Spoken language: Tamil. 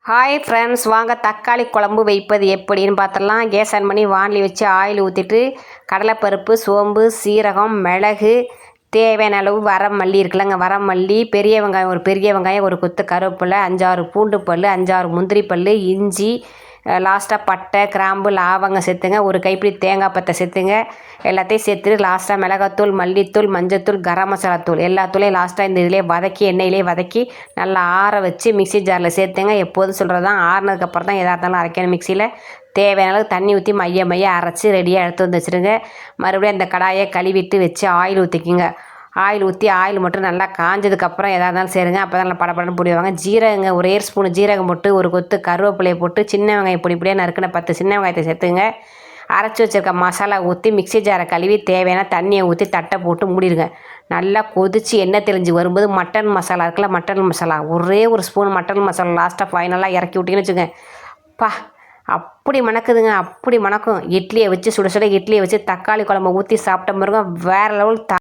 ஹாய் ஃப்ரெண்ட்ஸ், வாங்க தக்காளி குழம்பு வைப்பது எப்படின்னு பார்த்தலாம். கேஸ் ஆன் பண்ணி வாணலி வச்சு ஆயில் ஊற்றிட்டு கடலைப்பருப்பு, சோம்பு, சீரகம், மிளகு, தேவையான அளவு வரமல்லி இருக்குல்லங்க, வரமல்லி, பெரிய வெங்காயம் ஒரு கொத்து, கருவேப்பிலை, 5-6 பூண்டு பல், 5-6 முந்திரி பல், இஞ்சி, லாஸ்ட்டாக பட்டை, கிராம்பு, லாவங்கம் சேர்த்துங்க. ஒரு கைப்பிடி தேங்காய் பத்தை சேர்த்துங்க. எல்லாத்தையும் சேர்த்துட்டு லாஸ்ட்டாக மிளகாத்தூள், மல்லித்தூள், மஞ்சத்தூள், கரம் மசாலா தூள் எல்லாத்தூளையும் லாஸ்ட்டாக இந்த இதிலே வதக்கி, எண்ணெயிலே வதக்கி நல்லா ஆற வச்சு மிக்ஸி ஜாரில் சேர்த்துங்க. எப்போதும் சொல்கிறது தான், ஆறுனதுக்கப்புறம் தான் எதாக இருந்தாலும் அரைக்கணும். மிக்சியில் தேவையான அளவு தண்ணி ஊற்றி மைய அரைச்சி ரெடியாக எடுத்து வந்து வச்சுருங்க. மறுபடியும் அந்த கடாயை கழுவிட்டு வச்சு ஆயில் ஊற்றிக்கிங்க. ஆயில் ஊற்றி ஆயில் மட்டும் நல்லா காஞ்சதுக்கப்புறம் எதாக இருந்தாலும் சேருங்க. அப்போ தான் நல்லா படப்படன்னு போடுவாங்க. ஜீரகங்க, ஒரே ஸ்பூன் ஜீரகம் போட்டு, ஒரு கொத்து கருவேப்பிலையை போட்டு, சின்ன வெங்காயம் பொடியாக நறுக்கின 10 சின்ன வெங்காயத்தை சேர்த்துங்க. அரைச்சி வச்சுருக்க மசாலா ஊற்றி மிக்ஸி ஜாரை கழுவி தேவையான தண்ணியை ஊற்றி தட்டை போட்டு மூடிடுங்க. நல்லா கொதித்து எண்ணெய் தெளிஞ்சு வரும்போது மட்டன் மசாலா இருக்குல்ல, மட்டன் மசாலா ஒரே ஒரு ஸ்பூன் மட்டன் மசாலா லாஸ்ட்டாக ஃபைனலாக இறக்கி விட்டிங்கன்னு வச்சுக்கோங்க. அப்படி மணக்குதுங்க, அப்படி மணக்கும். இட்லியை வச்சு சுட சுட இட்லியை வச்சு தக்காளி குழம்பு ஊற்றி சாப்பிட்ட பாருங்க, வேறு லெவல்.